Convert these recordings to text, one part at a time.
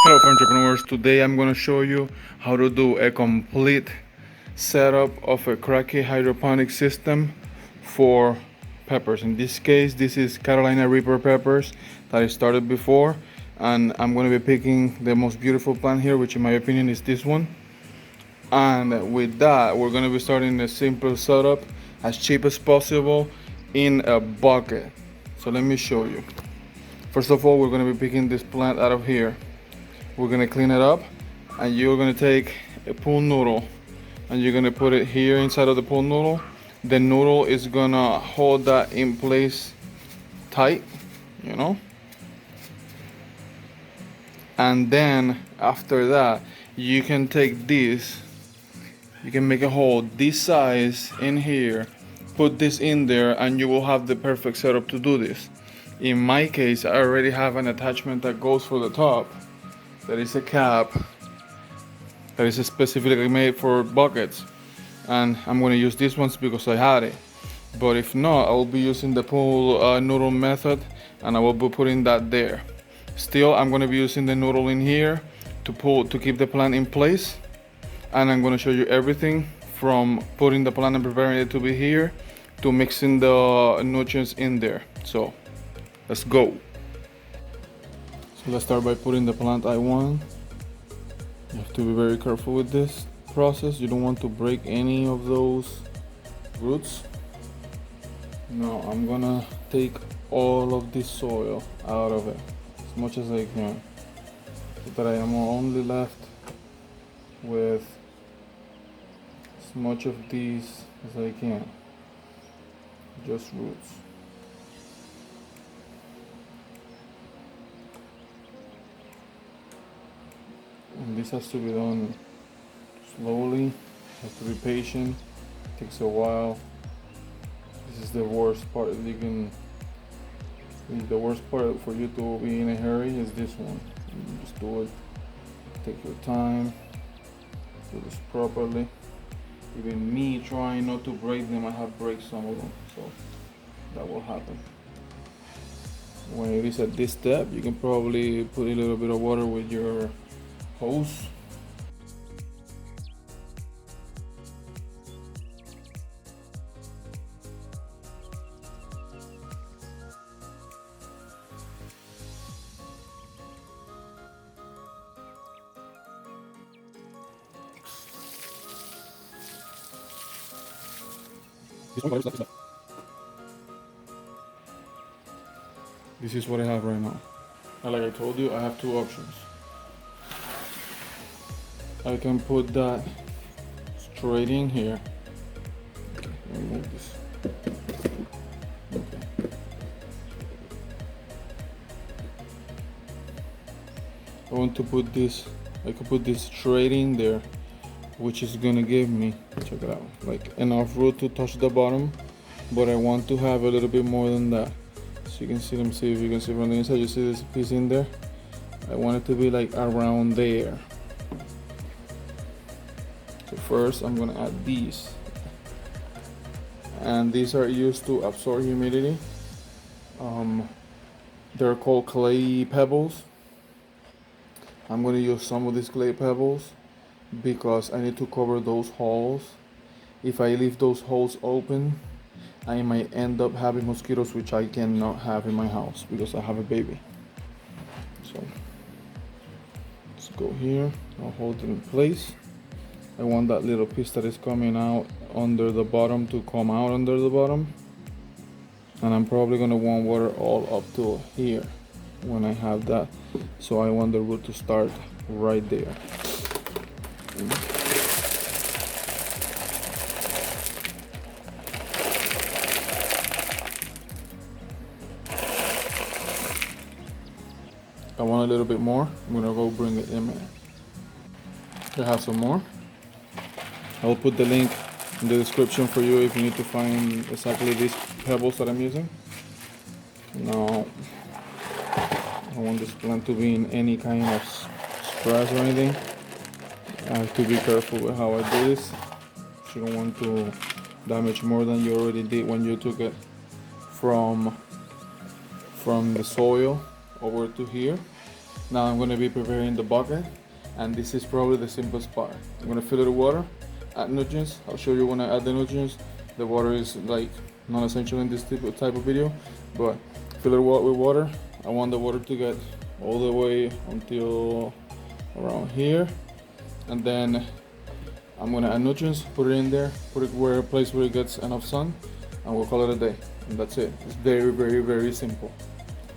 Hello entrepreneurs, today I'm going to show you how to do a complete setup of a Kratky hydroponic system for peppers. In this case, this is Carolina Reaper peppers that I started before, and I'm going to be picking the most beautiful plant here, which in my opinion is this one. And with that, we're going to be starting a simple setup as cheap as possible in a bucket. So let me show you. First of all, we're going to be picking this plant out of here. We're gonna clean it up, and you're gonna take a pool noodle and you're gonna put it here inside of the pool noodle. The noodle is gonna hold that in place tight, you know. And then after that, you can take this, you can make a hole this size in here, put this in there, and you will have the perfect setup to do this. In my case, I already have an attachment that goes for the top. There is a cap that is specifically made for buckets, and I'm going to use these ones because I had it. But if not, I will be using the pool noodle method, and I will be putting that there. Still, I'm going to be using the noodle in here to keep the plant in place, and I'm going to show you everything from putting the plant and preparing it to be here to mixing the nutrients in there. So let's go. So let's start by putting the plant I1. You have to be very careful with this process. You don't want to break any of those roots. Now I'm gonna take all of this soil out of it as much as I can, so that I am only left with as much of these as I can, just roots. And this has to be done slowly, has to be patient, it takes a while. This is the worst part the worst part for you to be in a hurry is this one. You just do it, take your time, do this properly. Even me trying not to break them, I have break some of them, so that will happen. When it is at this step, you can probably put a little bit of water with your hose. This is what I have right now. And like I told you, I have two options. I can put that straight in here. Okay, let me move this. Okay. I want to put this, I could put this straight in there, which is gonna give me, check it out, like enough root to touch the bottom, but I want to have a little bit more than that. So you can see, let me see if you can see from the inside, you see this piece in there? I want it to be like around there. So first I'm gonna add these, and these are used to absorb humidity. They're called clay pebbles. I'm gonna use some of these clay pebbles because I need to cover those holes. If I leave those holes open, I might end up having mosquitoes, which I cannot have in my house because I have a baby. So let's go here, I'll hold it in place. I want that little piece that is coming out under the bottom to come out under the bottom. And I'm probably gonna want water all up to here when I have that. So I want the root to start right there. I want a little bit more. I'm gonna go bring it in there. I have some more. I will put the link in the description for you if you need to find exactly these pebbles that I'm using. Now, I don't want this plant to be in any kind of stress or anything. I have to be careful with how I do this. You don't want to damage more than you already did when you took it from the soil over to here. Now I'm gonna be preparing the bucket, and this is probably the simplest part. I'm gonna fill it with water, add nutrients. I'll show you when I add the nutrients. The water is like non-essential in this type of video, but fill it with water. I want the water to get all the way until around here, and then I'm gonna add nutrients, put it in there, put it where a place where it gets enough sun, and we'll call it a day. And that's it. It's very, very, very simple.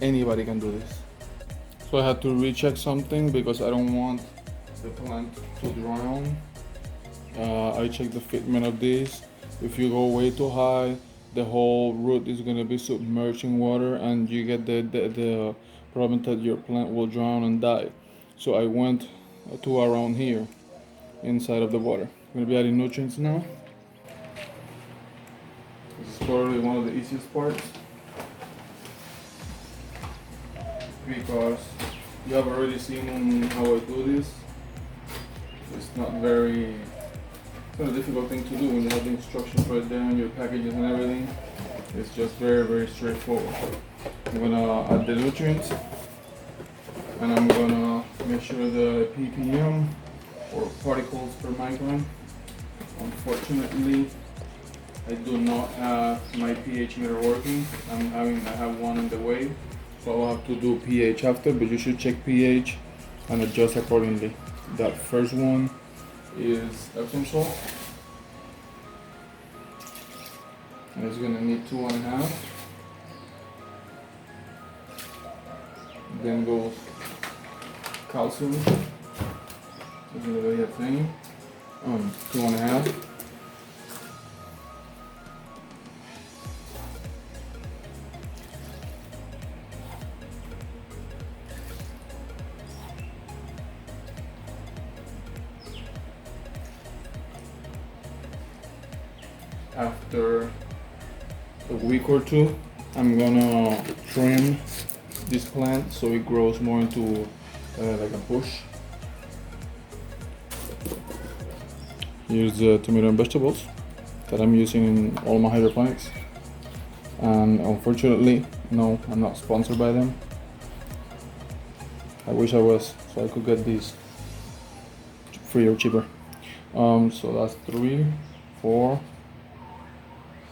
Anybody can do this. So I had to recheck something because I don't want the plant to drown. I checked the fitment of this. If you go way too high, the whole root is gonna be submerged in water, and you get the problem that your plant will drown and die. So I went to around here, inside of the water. I'm gonna be adding nutrients now. This is probably one of the easiest parts, because you have already seen how I do this. It's not a difficult thing to do when you have the instructions right there on your packages and everything. It's just very, very straightforward. I'm gonna add the nutrients, and I'm gonna make sure the ppm, or particles per micron. Unfortunately, I do not have my pH meter working. I have one in the way, so I'll have to do pH after, but you should check pH and adjust accordingly. That first one is Epsom salt, and it's gonna need 2.5. Then goes calcium. It's gonna be a thing. 2.5. After a week or two, I'm gonna trim this plant so it grows more into like a bush. Here's the tomato and vegetables that I'm using in all my hydroponics, and unfortunately, no, I'm not sponsored by them. I wish I was, so I could get these free or cheaper. So that's 3, 4,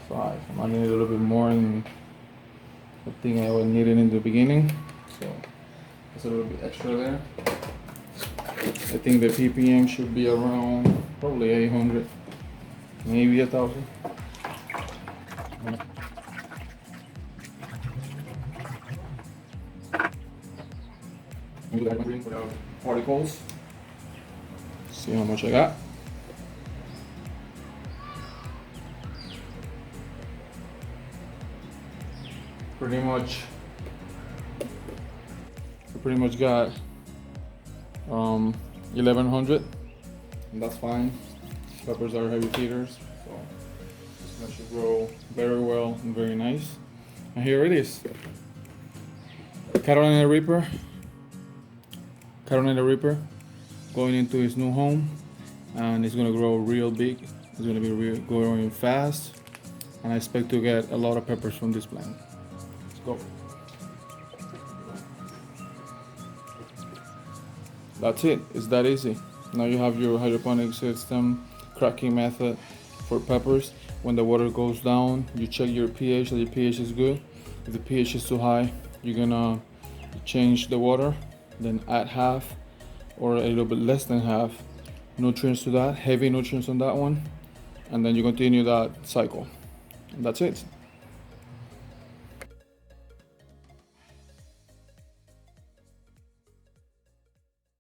5. I'm adding a little bit more in the thing I was needed in the beginning, so there's a little bit extra there. I think the ppm should be around probably 800, maybe 1,000. Particles. See how much I got. Pretty much got 1,100, and that's fine. Peppers are heavy feeders, so this one should grow very well and very nice. And here it is. Carolina Reaper going into his new home, and it's gonna grow real big. It's gonna be growing fast, and I expect to get a lot of peppers from this plant. Let's go. That's it. It's that easy. Now you have your hydroponic system, Kratky Method for peppers. When the water goes down, you check your pH, that your pH is good. If the pH is too high, you're gonna change the water, then add half or a little bit less than half nutrients to that, heavy nutrients on that one, and then you continue that cycle. And that's it.